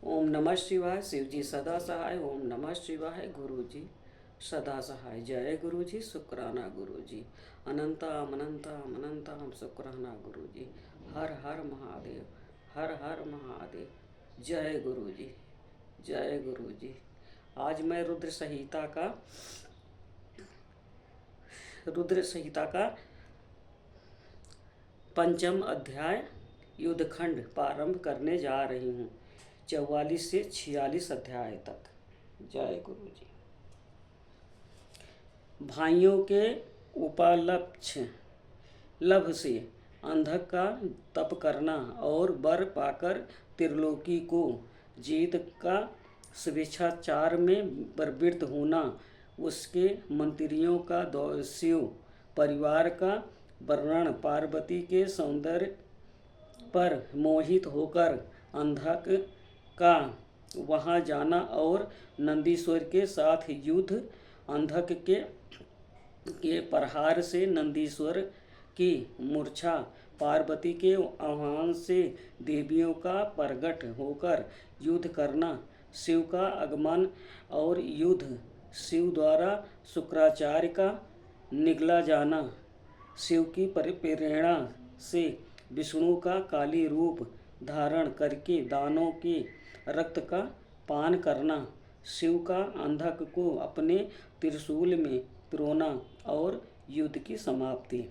ओम नमः शिवाय। शिव जी सदा सहाय। ओम नमः शिवाय। गुरु जी सदा सहाय। जय गुरु जी। शुक्राना गुरु जी। अनंतम अनंतम अनंतम शुक्राना गुरु जी। हर हर महादेव। हर हर महादेव। जय गुरु जी। जय गुरु जी। आज मैं रुद्र संहिता का पंचम अध्याय युद्धखंड प्रारंभ करने जा रही हूँ। 44 से 46 अध्याय तक। जय गुरु जी। भाइयों के उपालक्ष्य लभ से अंधक का तप करना और वर पाकर त्रिलोकी को जीत का स्वेच्छाचार में प्रवृत्त होना, उसके मंत्रियों का शिव परिवार का वर्णन, पार्वती के सौंदर्य पर मोहित होकर अंधक का वहाँ जाना और नंदीश्वर के साथ युद्ध, अंधक के प्रहार से नंदीश्वर की मूर्छा, पार्वती के आह्वान से देवियों का प्रगट होकर युद्ध करना, शिव का आगमन और युद्ध, शिव द्वारा शुक्राचार्य का निगला जाना, शिव की प्रेरणा से विष्णु का काली रूप धारण करके दानों के रक्त का पान करना, शिव का अंधक को अपने त्रिशूल में पिरोना और युद्ध की समाप्ति।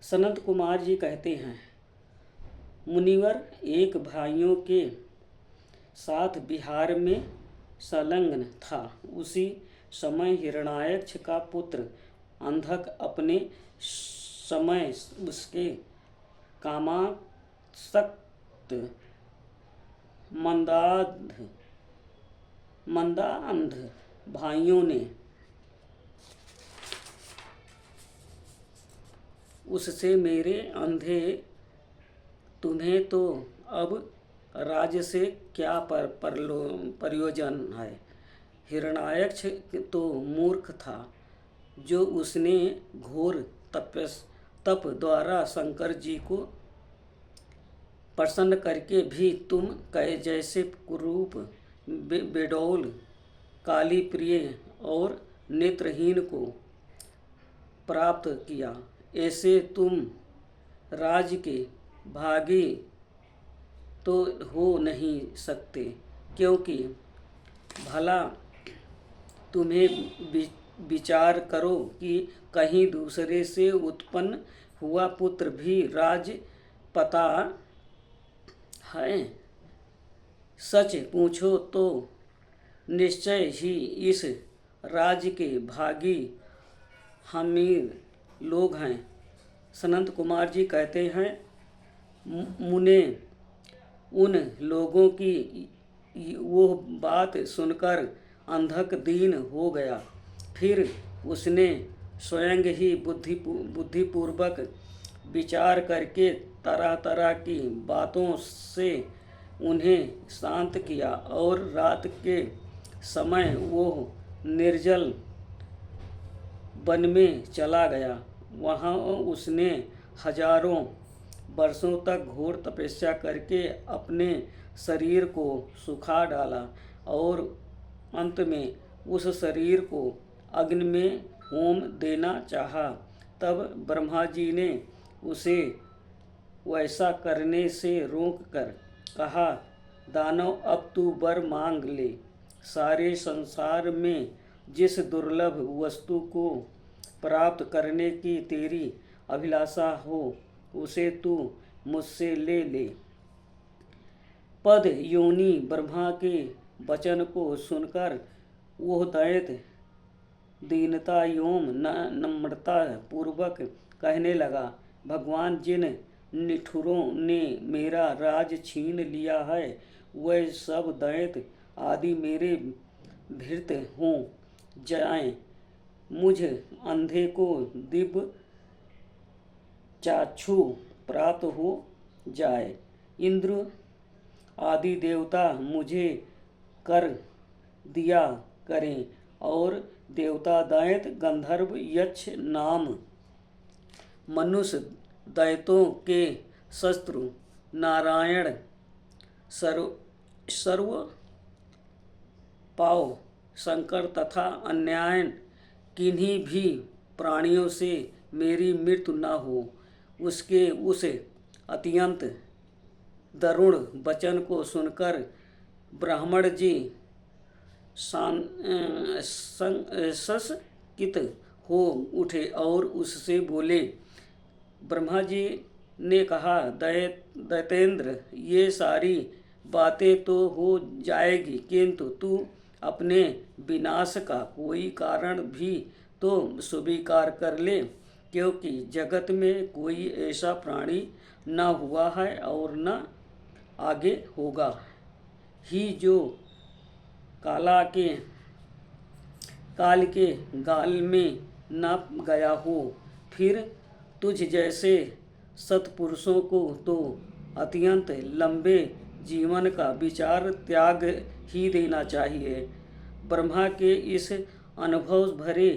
सनत कुमार जी कहते हैं, मुनिवर एक भाइयों के साथ बिहार में संलग्न था। उसी समय हिरण्याक्ष का पुत्र अंधक अपने समय उसके कामासक्त मंदांध भाइयों ने उससे, मेरे अंधे, तुम्हें तो अब राज्य से क्या प्रयोजन है। हिरण्याक्ष तो मूर्ख था, जो उसने घोर तप द्वारा शंकर जी को प्रसन्न करके भी तुम कहे जैसे कुरूप, बेडौल, काली प्रिय और नेत्रहीन को प्राप्त किया। ऐसे तुम राज के भागी तो हो नहीं सकते, क्योंकि भला तुम्हें विचार करो कि कहीं दूसरे से उत्पन्न हुआ पुत्र भी राज पता है। सच पूछो तो निश्चय ही इस राज्य के भागी अमीर लोग हैं। सनत कुमार जी कहते हैं, मुने उन लोगों की वो बात सुनकर अंधक दीन हो गया। फिर उसने स्वयं ही बुद्धिपूर्वक विचार करके तरह तरह की बातों से उन्हें शांत किया और रात के समय वो निर्जल वन में चला गया। वहाँ उसने हजारों वर्षों तक घोर तपस्या करके अपने शरीर को सुखा डाला और अंत में उस शरीर को अग्नि में होम देना चाहा। तब ब्रह्मा जी ने उसे वैसा करने से रोक कर कहा, दानव, अब तू वर मांग ले। सारे संसार में जिस दुर्लभ वस्तु को प्राप्त करने की तेरी अभिलाषा हो, उसे तू मुझसे ले ले। पद योनि ब्रह्मा के वचन को सुनकर वह दैत्य दीनता एवं नम्रता पूर्वक कहने लगा, भगवान, जिन निठुरों ने मेरा राज छीन लिया है, वह सब दैत्य आदि मेरे भृत्य हो जाएं। मुझ अंधे को दिव्य चाक्षु प्राप्त हो जाए। इंद्र आदि देवता मुझे कर दिया करें और देवता दैत्य गंधर्व यक्ष नाम मनुष्य दैत्यों के शत्रु नारायण सर्व सर्व पाओ शंकर तथा अन्यायन किन्हीं भी प्राणियों से मेरी मृत्यु न हो। उसके उस अत्यंत दरुण वचन को सुनकर ब्राह्मण जी सशंकित हो उठे और उससे बोले। ब्रह्मा जी ने कहा, दैतेंद्र, ये सारी बातें तो हो जाएगी, किंतु तू अपने विनाश का कोई कारण भी तो स्वीकार कर ले, क्योंकि जगत में कोई ऐसा प्राणी न हुआ है और न आगे होगा ही जो काल के गाल में न गया हो। फिर तुझ जैसे सत्पुरुषों को तो अत्यंत लंबे जीवन का विचार त्याग ही देना चाहिए। ब्रह्मा के इस अनुभव भरे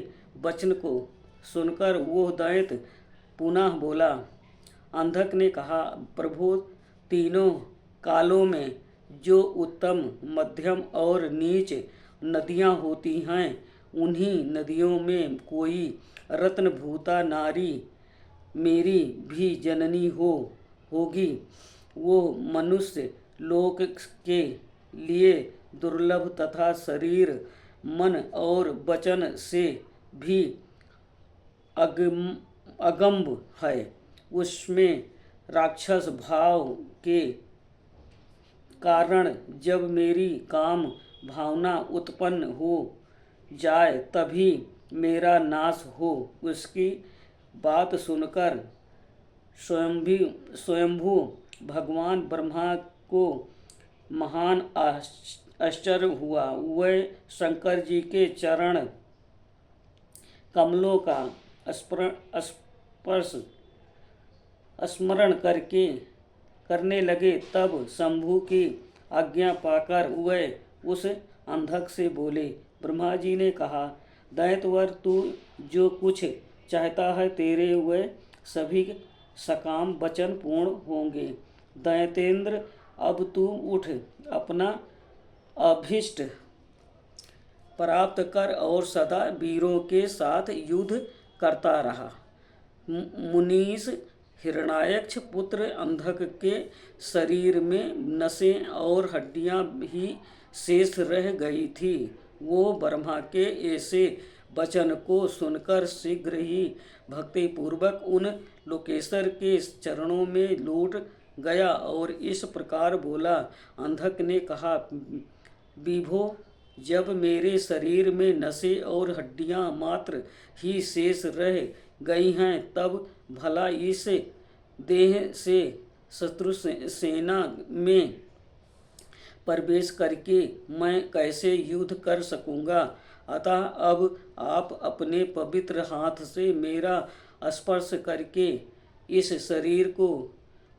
वचन को सुनकर वो दैत्य पुनः बोला। अंधक ने कहा, प्रभु, तीनों कालों में जो उत्तम, मध्यम और नीच नदियाँ होती हैं, उन्हीं नदियों में कोई रत्नभूता नारी मेरी भी जननी होगी। वो मनुष्य लोक के लिए दुर्लभ तथा शरीर, मन और वचन से भी अगम्य है। उसमें राक्षस भाव के कारण जब मेरी काम भावना उत्पन्न हो जाए तभी मेरा नाश हो। उसकी बात सुनकर स्वयंभू भगवान ब्रह्मा को महान आश्चर्य हुआ। वह शंकर जी के चरण कमलों का स्मरण करने लगे। तब शंभु की आज्ञा पाकर वह उस अंधक से बोले। ब्रह्मा जी ने कहा, दैत्यवर, तू जो कुछ चाहता है तेरे वह सभी सकाम वचन पूर्ण होंगे। दैतेंद्र, अब तू उठ, अपना अभीष्ट प्राप्त कर और सदा वीरों के साथ युद्ध करता रहा। मुनीश हिरण्याक्ष पुत्र अंधक के शरीर में नसें और हड्डियां ही शेष रह गई थी। वो ब्रह्मा के ऐसे वचन को सुनकर शीघ्र ही भक्तिपूर्वक उन लोकेश्वर के चरणों में लौट गया और इस प्रकार बोला। अंधक ने कहा, विभो, जब मेरे शरीर में नसें और हड्डियां मात्र ही शेष रह गई हैं, तब भला इस देह से शत्रु सेना में प्रवेश करके मैं कैसे युद्ध कर सकूंगा। अतः अब आप अपने पवित्र हाथ से मेरा स्पर्श करके इस शरीर को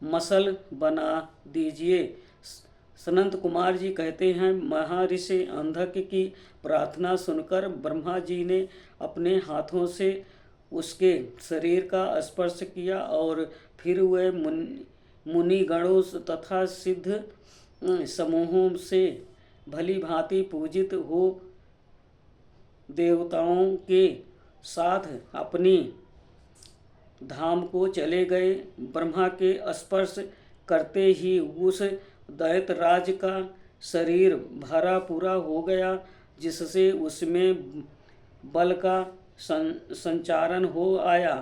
मसल बना दीजिए। सनंत कुमार जी कहते हैं, महर्षि अंधक की प्रार्थना सुनकर ब्रह्मा जी ने अपने हाथों से उसके शरीर का स्पर्श किया और फिर वह मुनिगणों तथा सिद्ध समूहों से भली भांति पूजित हो देवताओं के साथ अपनी धाम को चले गए। ब्रह्मा के स्पर्श करते ही उस दैत्यराज का शरीर भरा पूरा हो गया, जिससे उसमें बल का संचारण हो आया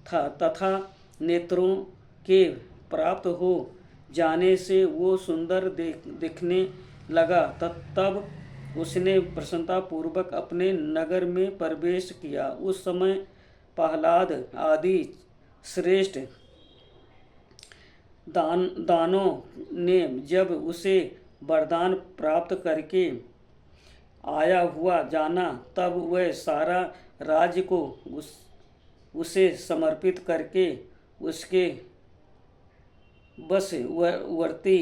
था तथा नेत्रों के प्राप्त हो जाने से वो सुंदर दिखने लगा। तब उसने प्रसन्नतापूर्वक अपने नगर में प्रवेश किया। उस समय प्रहलाद आदि श्रेष्ठ दानों ने जब उसे वरदान प्राप्त करके आया हुआ जाना, तब वह सारा राज्य को उसे समर्पित करके उसके वशवर्ती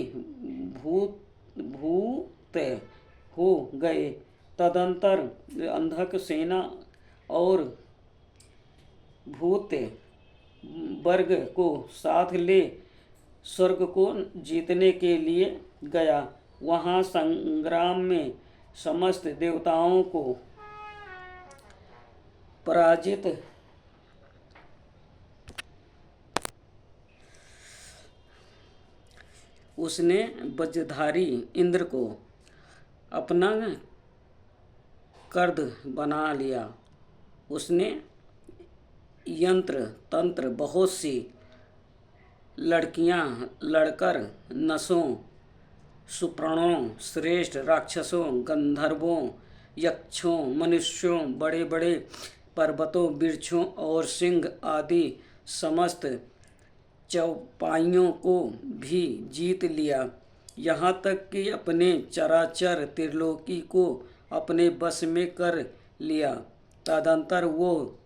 भूत हो गए। तदंतर अंधक सेना और भूत वर्ग को साथ ले स्वर्ग को जीतने के लिए गया। वहाँ संग्राम में समस्त देवताओं को पराजित उसने वज्रधारी इंद्र को अपना कर्द बना लिया। उसने यंत्र तंत्र बहुत सी लड़कियां लड़कर नसों सुप्रणों श्रेष्ठ राक्षसों गंधर्वों यक्षों मनुष्यों बड़े बड़े पर्वतों वृक्षों और सिंह आदि समस्त चौपाइयों को भी जीत लिया। यहाँ तक कि अपने चराचर त्रिलोकी को अपने बस में कर लिया। तदंतर वो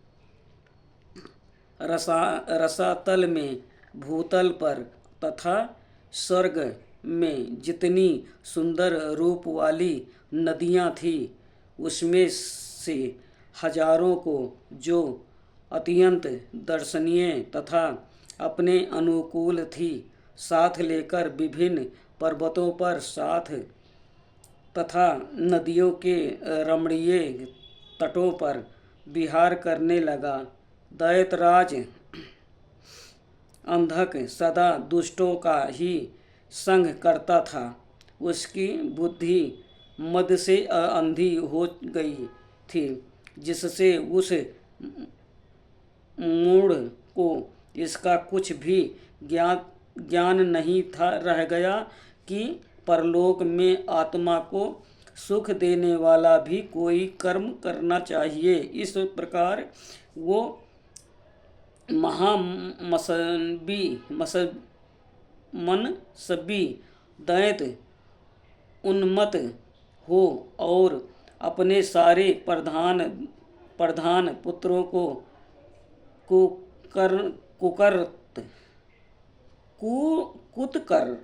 रसातल में भूतल पर तथा स्वर्ग में जितनी सुंदर रूप वाली नदियाँ थी उसमें से हजारों को जो अत्यंत दर्शनीय तथा अपने अनुकूल थी साथ लेकर विभिन्न पर्वतों पर साथ तथा नदियों के रमणीय तटों पर विहार करने लगा। दैत्यराज अंधक सदा दुष्टों का ही संग करता था। उसकी बुद्धि मद से अंधी हो गई थी जिससे उस मूढ़ को इसका कुछ भी ज्ञान नहीं था रह गया कि परलोक में आत्मा को सुख देने वाला भी कोई कर्म करना चाहिए। इस प्रकार वो मनसबी दैत्य उन्मत्त हो और अपने सारे प्रधान पुत्रों को कुतकर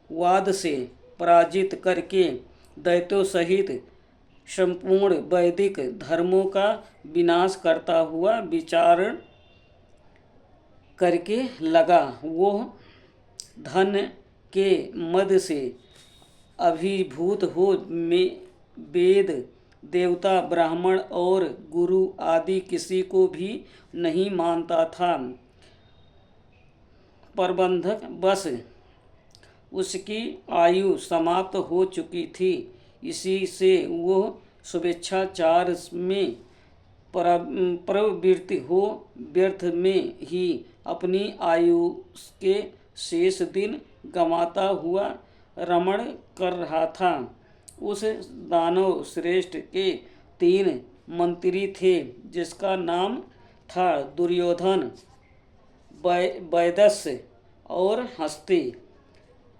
वाद से पराजित करके दैत्यों सहित संपूर्ण वैदिक धर्मों का विनाश करता हुआ विचारण करके लगा। वो धन के मद से अभिभूत हो वेद देवता ब्राह्मण और गुरु आदि किसी को भी नहीं मानता था। प्रबंधक बस उसकी आयु समाप्त हो चुकी थी। इसी से वो शुभेच्छाचार में प्रवृत्ति हो व्यर्थ में ही अपनी आयु के शेष दिन गंवाता हुआ रमण कर रहा था। उस दानव श्रेष्ठ के 3 मंत्री थे जिसका नाम था दुर्योधन वैदस्य और हस्ती।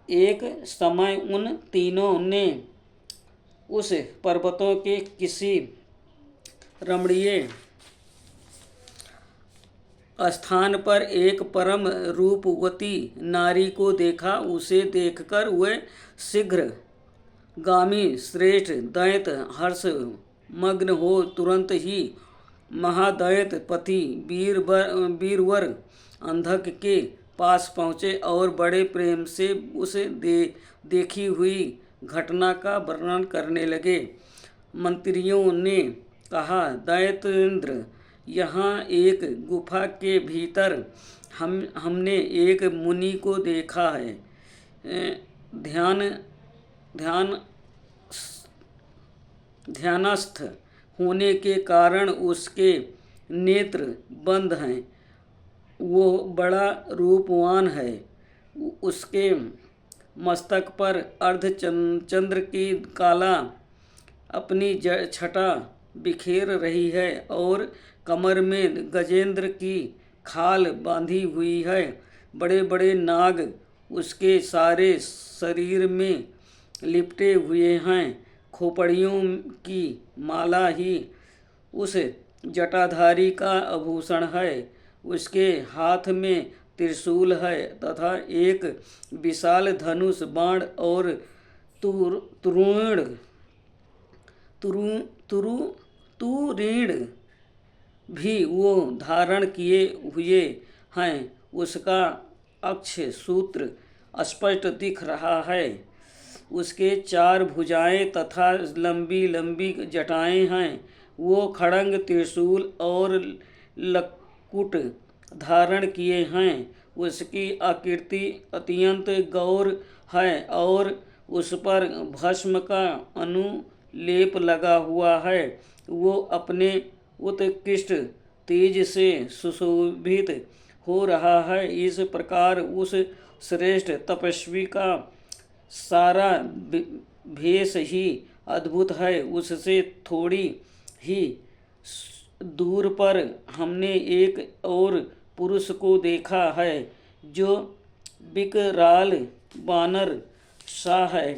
एक समय उन तीनों ने उस पर्वतों के किसी रमणीय स्थान पर एक परम रूपवती नारी को देखा। उसे देखकर वे शीघ्र गामी श्रेष्ठ दैत्य हर्ष मग्न हो तुरंत ही महादैत्य पति वीरवर अंधक के पास पहुँचे और बड़े प्रेम से उसे देखी हुई घटना का वर्णन करने लगे। मंत्रियों ने कहा, दैत्येंद्र, यहाँ एक गुफा के भीतर हमने एक मुनि को देखा है। ध्यानस्थ होने के कारण उसके नेत्र बंद हैं। वो बड़ा रूपवान है। उसके मस्तक पर अर्धचंद्र की काला अपनी छटा बिखेर रही है और कमर में गजेंद्र की खाल बांधी हुई है। बड़े बड़े नाग उसके सारे शरीर में लिपटे हुए हैं। खोपड़ियों की माला ही उस जटाधारी का आभूषण है। उसके हाथ में त्रिशूल है तथा एक विशाल धनुष बाण और तुरीण भी वो धारण किए हुए हैं। उसका अक्ष सूत्र स्पष्ट दिख रहा है। उसके 4 भुजाएं तथा लंबी लंबी जटाएं हैं। वो खड़ंग, त्रिशूल और लकुट धारण किए हैं। उसकी आकृति अत्यंत गौर है और उस पर भस्म का अनुलेप लगा हुआ है। वो अपने उत्कृष्ट तेज से सुशोभित हो रहा है। इस प्रकार उस श्रेष्ठ तपस्वी का सारा भेष ही अद्भुत है। उससे थोड़ी ही दूर पर हमने एक और पुरुष को देखा है जो विकराल बानर सा है।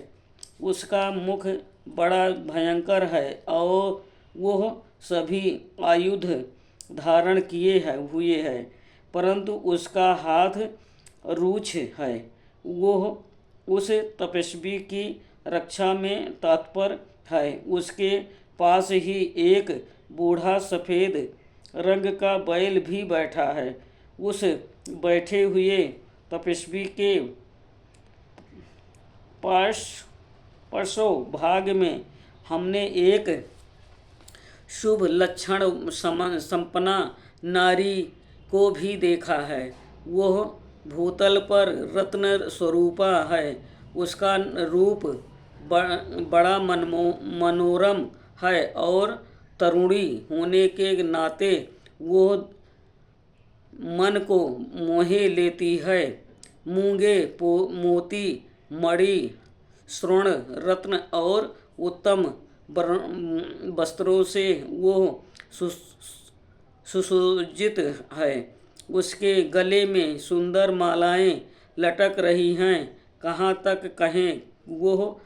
उसका मुख बड़ा भयंकर है और वह सभी आयुध धारण किए हुए है, परंतु उसका हाथ रूक्ष है। वह उस तपस्वी की रक्षा में तत्पर है। उसके पास ही एक बूढ़ा सफ़ेद रंग का बैल भी बैठा है। उस बैठे हुए तपस्वी के पार्श्व भाग में हमने एक शुभ लक्षण संपन्ना नारी को भी देखा है। वह भूतल पर रत्न स्वरूपा है। उसका रूप बड़ा मनोरम है और तरुणी होने के नाते वो मन को मोहे लेती है। मूंगे, मोती, मणि, स्वर्ण, रत्न और उत्तम वस्त्रों से वो सुसज्जित है। उसके गले में सुंदर मालाएं लटक रही हैं। कहाँ तक कहें, वो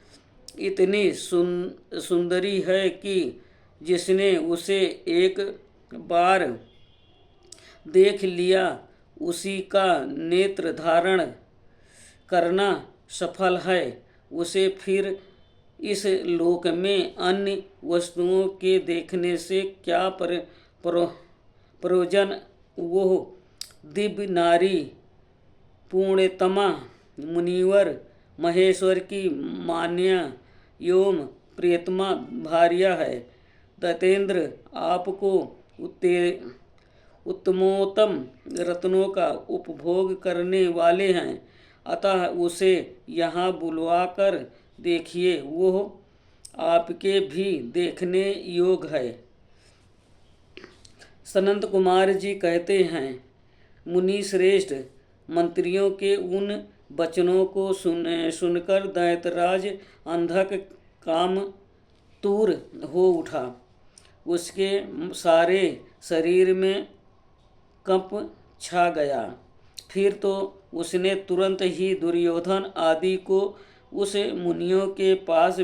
इतनी सुंदरी है कि जिसने उसे एक बार देख लिया उसी का नेत्र धारण करना सफल है। उसे फिर इस लोक में अन्य वस्तुओं के देखने से क्या प्रयोजन। वो दिव्य नारी पूर्णतमा मुनिवर महेश्वर की मान्या एवं प्रियतमा भार्या है। दैत्येंद्र आपको उत्तमोत्तम रत्नों का उपभोग करने वाले हैं, अतः उसे यहाँ बुलवा कर देखिए। वह आपके भी देखने योग्य है। सनंत कुमार जी कहते हैं, मुनि श्रेष्ठ मंत्रियों के उन वचनों को सुनकर दैत्यराज अंधक कामतुर हो उठा। उसके सारे शरीर में कंप छा गया। फिर तो उसने तुरंत ही दुर्योधन आदि को उस मुनियों के पास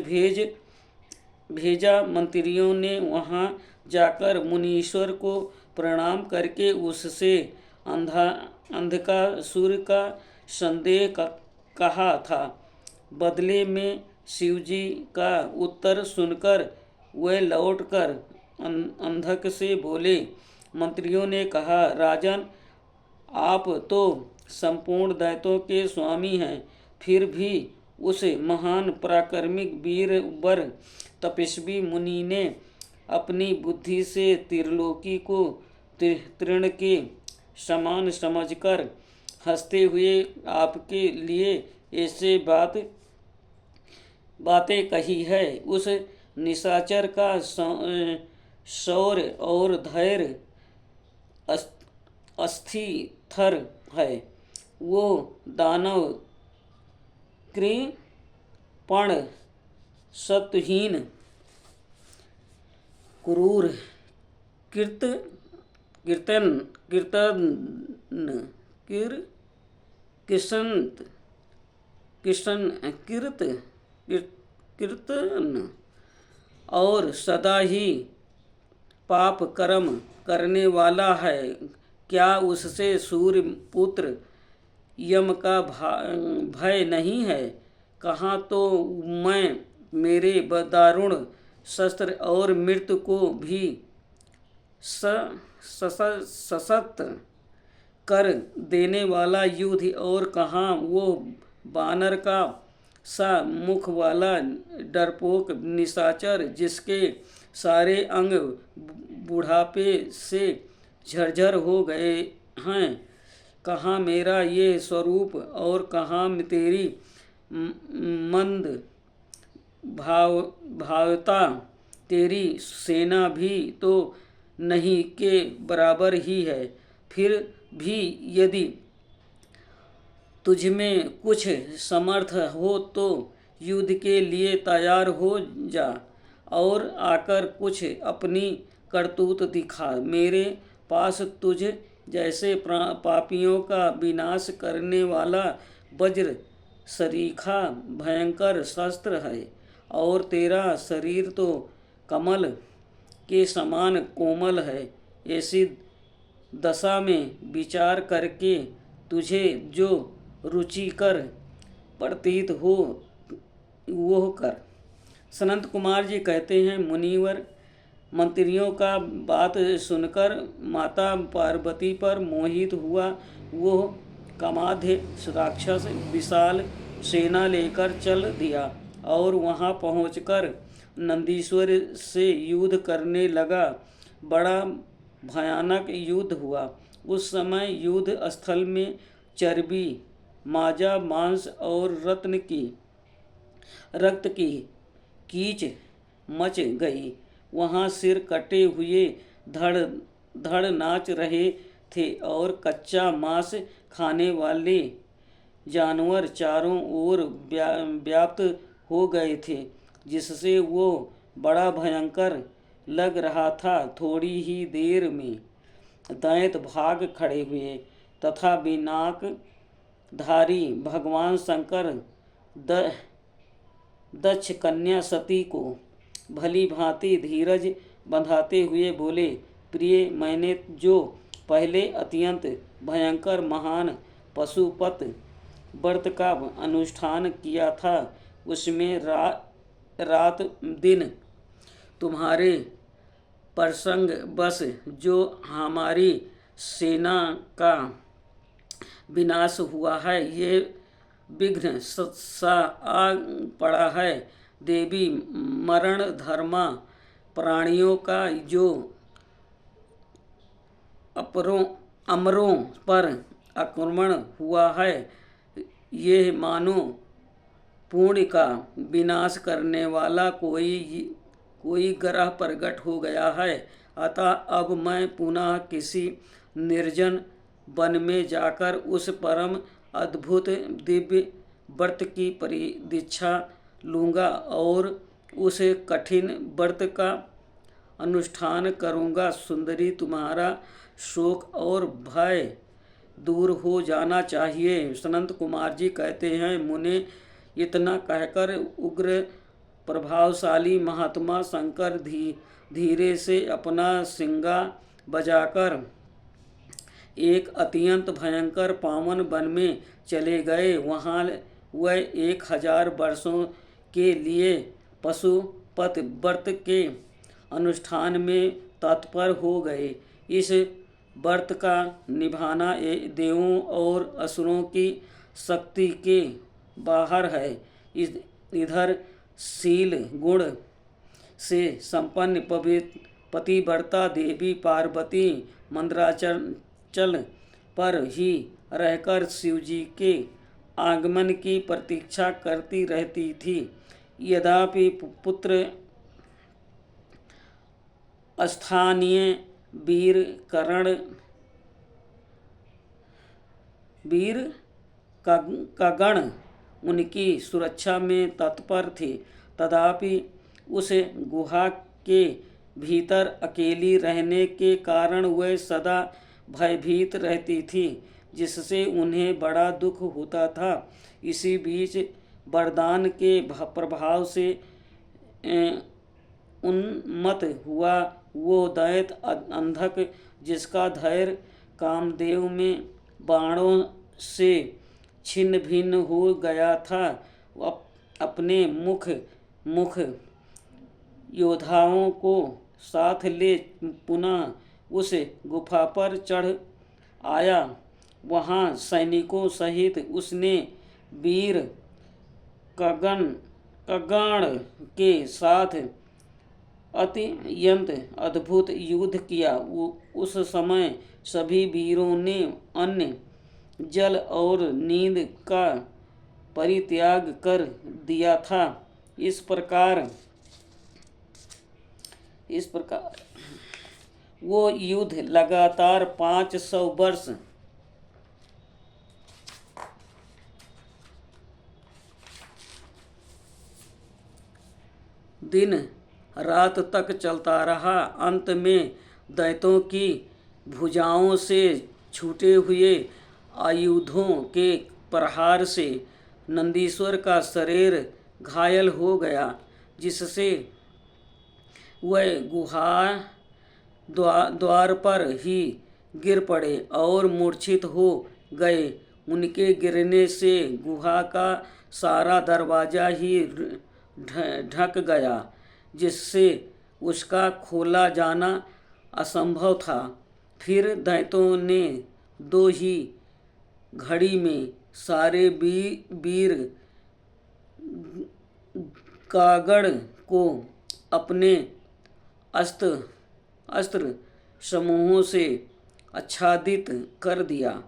भेजा। मंत्रियों ने वहाँ जाकर मुनीश्वर को प्रणाम करके उससे अंधकासुर का संदेह कहा था। बदले में शिवजी का उत्तर सुनकर वह लौटकर अंधक से बोले। मंत्रियों ने कहा, राजन, आप तो संपूर्ण दैत्यों के स्वामी हैं, फिर भी उस महान पराक्रमिक वीर वर तपस्वी मुनि ने अपनी बुद्धि से त्रिलोकी को तृण के समान समझकर हंसते हुए आपके लिए ऐसे बातें कही है। उस निशाचर का शौर्य और धैर्य अस्थिर है। वो दानव कृपण, सत्वहीन, क्रूर, कीर्तन और सदा ही पाप कर्म करने वाला है। क्या उससे सूर्य पुत्र यम का भय नहीं है? कहाँ तो मैं मेरे दारुण शस्त्र और मृत्यु को भी सशक्त कर देने वाला युद्ध, और कहाँ वो बानर का सा मुख वाला डरपोक निशाचर जिसके सारे अंग बुढ़ापे से झरझर हो गए हैं। कहाँ मेरा ये स्वरूप और कहाँ तेरी मंद भावता। तेरी सेना भी तो नहीं के बराबर ही है। फिर भी यदि तुझमें कुछ समर्थ हो तो युद्ध के लिए तैयार हो जा और आकर कुछ अपनी करतूत दिखा। मेरे पास तुझ जैसे पापियों का विनाश करने वाला वज्र सरीखा भयंकर शस्त्र है, और तेरा शरीर तो कमल के समान कोमल है। ऐसी दशा में विचार करके तुझे जो रुचिकर प्रतीत हो वो कर। सनत कुमार जी कहते हैं, मुनिवर मंत्रियों का बात सुनकर माता पार्वती पर मोहित हुआ। वो कामाध्य राक्षस विशाल सेना लेकर चल दिया और वहां पहुंचकर नंदीश्वर से युद्ध करने लगा। बड़ा भयानक युद्ध हुआ। उस समय युद्ध स्थल में चर्बी, माजा, मांस और रक्त की कीच मच गई। वहाँ सिर कटे हुए धड़ धड़ नाच रहे थे और कच्चा मांस खाने वाले जानवर चारों ओर व्याप्त हो गए थे, जिससे वो बड़ा भयंकर लग रहा था। थोड़ी ही देर में दैत्य भाग खड़े हुए तथा विनाक धारी भगवान शंकर दक्ष कन्या सती को भली भांति धीरज बंधाते हुए बोले, प्रिय, मैंने जो पहले अत्यंत भयंकर महान पशुपत व्रत का अनुष्ठान किया था, उसमें रात दिन तुम्हारे प्रसंग बस जो हमारी सेना का विनाश हुआ है, ये विघ्न सा आ पड़ा है। देवी, मरण धर्मा प्राणियों का जो अमरों पर आक्रमण हुआ है, ये मानो पुण्य का विनाश करने वाला कोई ग्रह प्रकट हो गया है। अतः अब मैं पुनः किसी निर्जन वन में जाकर उस परम अद्भुत दिव्य व्रत की परिदीक्षा लूँगा और उस कठिन व्रत का अनुष्ठान करूँगा। सुंदरी, तुम्हारा शोक और भय दूर हो जाना चाहिए। सनत कुमार जी कहते हैं, मुने, इतना कहकर उग्र प्रभावशाली महात्मा शंकर धीरे से अपना सिंगा बजाकर एक अत्यंत भयंकर पावन वन में चले गए। वहाँ वह 1000 वर्षों के लिए पशुपत व्रत के अनुष्ठान में तत्पर हो गए। इस व्रत का निभाना देवों और असुरों की शक्ति के बाहर है। इधर शील गुण से संपन्न पतिव्रता देवी पार्वती मंदराचल पर ही रहकर शिवजी के आगमन की प्रतीक्षा करती रहती थी। यद्यपि पुत्र स्थानीय वीर कगण उनकी सुरक्षा में तत्पर थे, तथापि उस गुहा के भीतर अकेली रहने के कारण वह सदा भयभीत रहती थी, जिससे उन्हें बड़ा दुख होता था। इसी बीच वरदान के प्रभाव से उन्मत्त हुआ वो दैत्य अंधक, जिसका धैर्य कामदेव में बाणों से छिन्न भिन्न हो गया था, अपने मुख योद्धाओं को साथ ले पुनः उस गुफा पर चढ़ आया। वहाँ सैनिकों सहित उसने वीर कगाण के साथ अत्यंत अद्भुत युद्ध किया। उस समय सभी वीरों ने अन्न, जल और नींद का परित्याग कर दिया था। इस प्रकार वो युद्ध लगातार 500 वर्ष दिन रात तक चलता रहा। अंत में दैत्यों की भुजाओं से छूटे हुए आयुधों के प्रहार से नंदीश्वर का शरीर घायल हो गया, जिससे वह गुहा द्वार पर ही गिर पड़े और मूर्छित हो गए। उनके गिरने से गुहा का सारा दरवाजा ही ढक गया, जिससे उसका खोला जाना असंभव था। फिर दैत्यों ने दो ही घड़ी में सारे वीर कागड़ को अपने अस्त्र समूहों से आच्छादित कर दिया।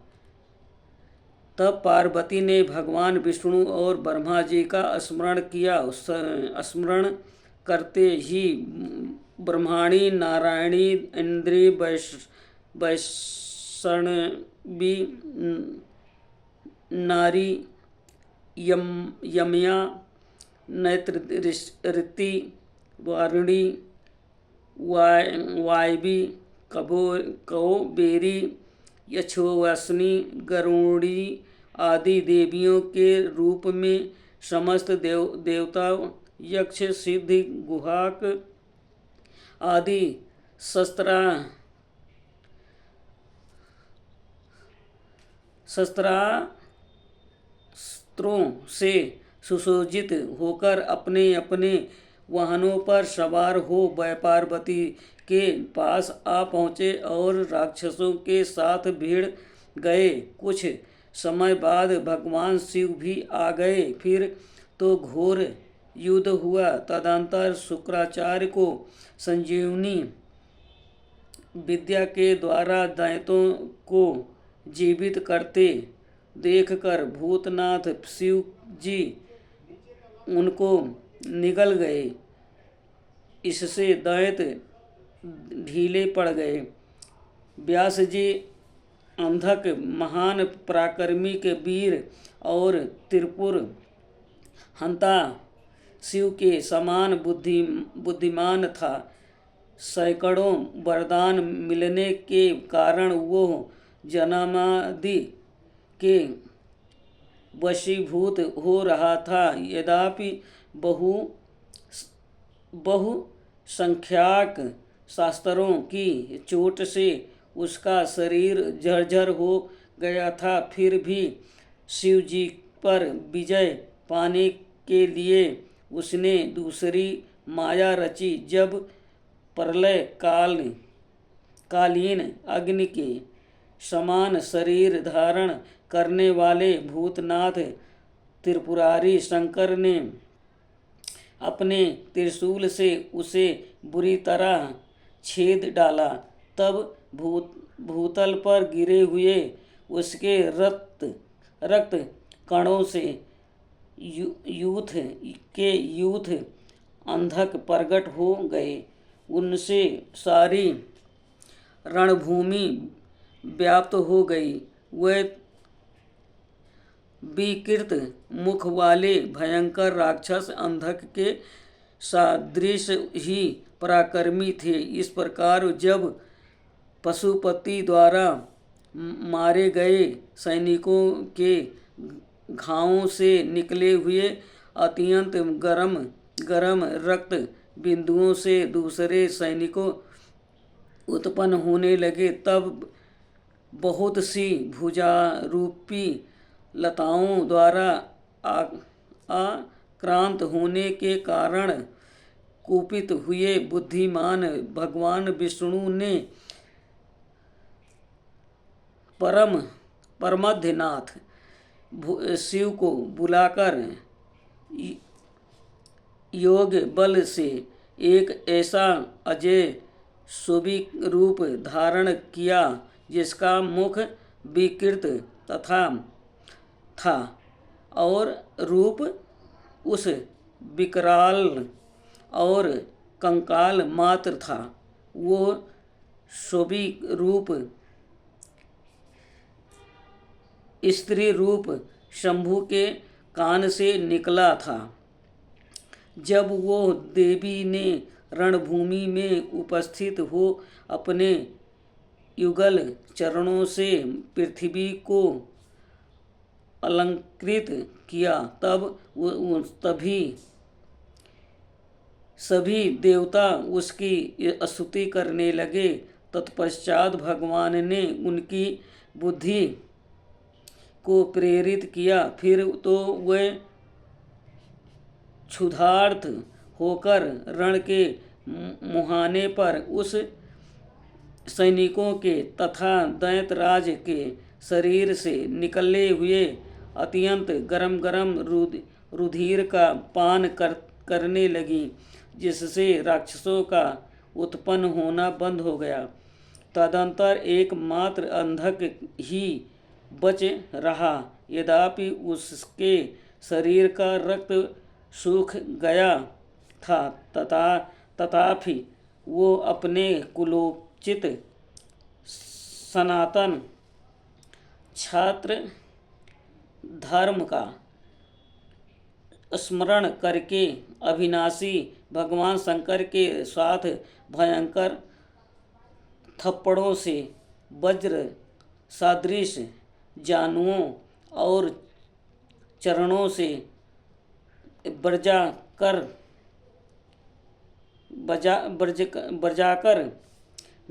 तब पार्वती ने भगवान विष्णु और ब्रह्मा जी का स्मरण किया। स्मरण करते ही ब्रह्माणी, नारायणी, इंद्री, वैष्णवी, नारी, यमया, नैतृति, वारुणी, वायवी, कौबेरी, यक्षवासिनी, गरुड़ी आदि देवियों के रूप में समस्त देवता, यक्ष, सिद्धि, गुहाक आदि शस्त्रों से सुसज्जित होकर अपने अपने वाहनों पर सवार हो पार्वती के पास आ पहुँचे और राक्षसों के साथ भिड़ गए। कुछ समय बाद भगवान शिव भी आ गए। फिर तो घोर युद्ध हुआ। तदंतर शुक्राचार्य को संजीवनी विद्या के द्वारा दैत्यों को जीवित करते देखकर भूतनाथ शिव जी उनको निगल गए। इससे दैत्य ढीले पड़ गए। व्यास जी अंधक, महान पराक्रमी के वीर और त्रिपुर हंता शिव के समान बुद्धिमान था। सैकड़ों वरदान मिलने के कारण वो जन्मादि के वशीभूत हो रहा था। यद्यपि बहुसंख्यक शास्त्रों की चोट से उसका शरीर जर्जर हो गया था, फिर भी शिव जी पर विजय पाने के लिए उसने दूसरी माया रची। जब प्रलय कालीन अग्नि के समान शरीर धारण करने वाले भूतनाथ त्रिपुरारी शंकर ने अपने त्रिशूल से उसे बुरी तरह छेद डाला, तब भूतल पर गिरे हुए उसके रक्त कणों से यूथ अंधक प्रकट हो गए। उनसे सारी रणभूमि व्याप्त हो गई। वे विकृत मुख वाले भयंकर राक्षस अंधक के सदृश ही पराक्रमी थे। इस प्रकार जब पशुपति द्वारा मारे गए सैनिकों के घावों से निकले हुए अत्यंत गरम रक्त बिंदुओं से दूसरे सैनिकों उत्पन्न होने लगे, तब बहुत सी भुजारूपी लताओं द्वारा आक्रांत होने के कारण कुपित हुए बुद्धिमान भगवान विष्णु ने परम परमध्यनाथ शिव को बुलाकर योग बल से एक ऐसा अजय सुबिक रूप धारण किया जिसका मुख विकृत तथा था और रूप उस विकराल और कंकाल मात्र था। वो सुबिक रूप स्त्री रूप शंभु के कान से निकला था। जब वो देवी ने रणभूमि में उपस्थित हो अपने युगल चरणों से पृथ्वी को अलंकृत किया, तभी सभी देवता उसकी स्तुति करने लगे। तत्पश्चात भगवान ने उनकी बुद्धि को प्रेरित किया। फिर तो वे क्षुधार्त होकर रण के मुहाने पर उस सैनिकों के तथा दैत्यराज के शरीर से निकले हुए अत्यंत गरम गरम रुधिर का पान करने लगी, जिससे राक्षसों का उत्पन्न होना बंद हो गया। तदंतर एकमात्र अंधक ही बच रहा। यद्यपि उसके शरीर का रक्त सूख गया था, तथापि वो अपने कुलोचित सनातन छात्र धर्म का स्मरण करके अविनाशी भगवान शंकर के साथ भयंकर थप्पड़ों से वज्र सदृश जानुओं और चरणों से बजाकर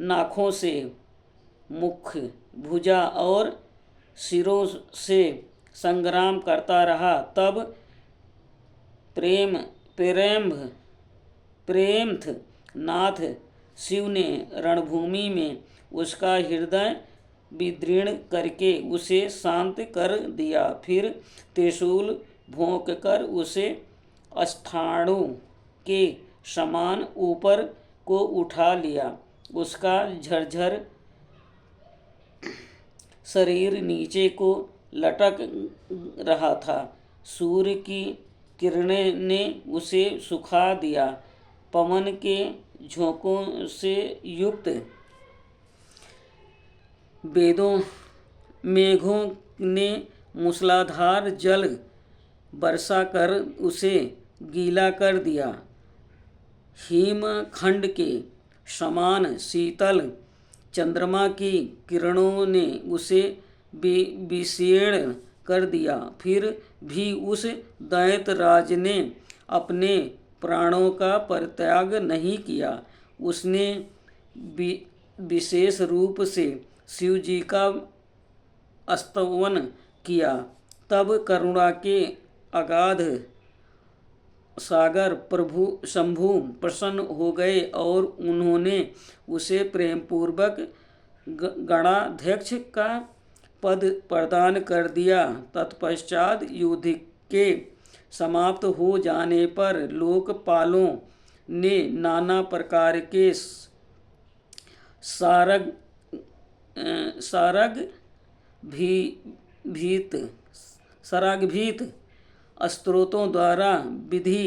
नाखों से मुख, भुजा और सिरों से संग्राम करता रहा। तब प्रेमथ नाथ शिव ने रणभूमि में उसका हृदय विदीर्ण करके उसे शांत कर दिया। फिर त्रिशूल भोंक कर उसे अष्टाणु के समान ऊपर को उठा लिया। उसका झरझर शरीर नीचे को लटक रहा था। सूर्य की किरणें ने उसे सुखा दिया। पवन के झोंकों से युक्त मेघों ने मूसलाधार जल बरसा कर उसे गीला कर दिया। हिमखंड के समान शीतल चंद्रमा की किरणों ने उसे विशीर्ण कर दिया। फिर भी उस दैत्यराज ने अपने प्राणों का परित्याग नहीं किया। उसने विशेष रूप से शिव जी का स्तवन किया। तब करुणा के अगाध सागर प्रभु शंभु प्रसन्न हो गए और उन्होंने उसे प्रेमपूर्वक गणाध्यक्ष का पद प्रदान कर दिया। तत्पश्चात युद्ध के समाप्त हो जाने पर लोकपालों ने नाना प्रकार के सरागभीत स्तोत्रों द्वारा विधि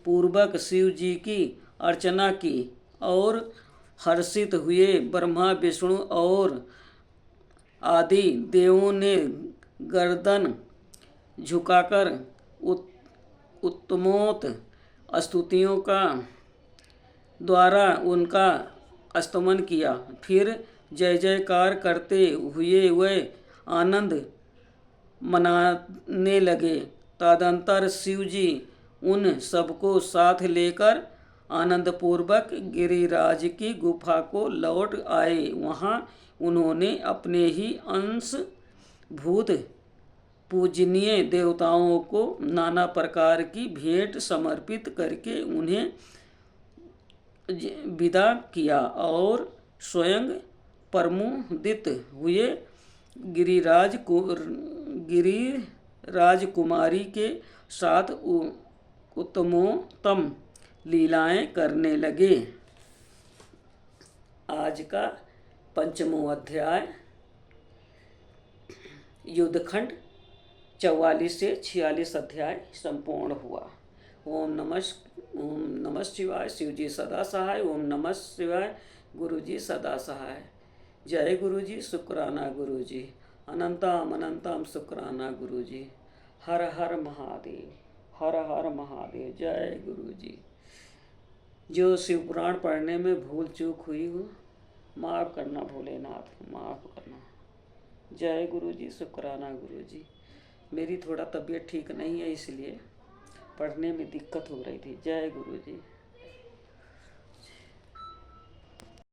पूर्वक शिव जी की अर्चना की और हर्षित हुए ब्रह्मा विष्णु और आदि देवों ने गर्दन झुकाकर उत्तमोत स्तुतियों का द्वारा उनका स्तमन किया। फिर जय जयकार करते हुए वे आनंद मनाने लगे। तदंतर शिव जी उन सबको साथ लेकर आनंदपूर्वक गिरिराज की गुफा को लौट आए। वहाँ उन्होंने अपने ही अंश भूत पूजनीय देवताओं को नाना प्रकार की भेंट समर्पित करके उन्हें विदा किया और स्वयं प्रमुदित हुए गिरिराज कुमारी के साथ उत्तमोत्तम लीलाएं करने लगे। आज का पंचमों अध्याय युद्धखंड 44 से 46 अध्याय संपूर्ण हुआ। ओम नमः शिवाय। शिव जी सदा सहाय। ओम नमः शिवाय। गुरु जी सदा सहाय। जय गुरु जी। शुक्राना गुरु जी। अनंतम अनंतम शुक्राना गुरु जी। हर हर महादेव। हर हर महादेव। जय गुरु जी। जो शिव पुराण पढ़ने में भूल चूक हुई हो माफ़ करना भोलेनाथ, माफ़ करना। जय गुरु जी। शुक्राना गुरु जी। मेरी थोड़ा तबीयत ठीक नहीं है, इसलिए पढ़ने में दिक्कत हो रही थी। जय गुरु जी।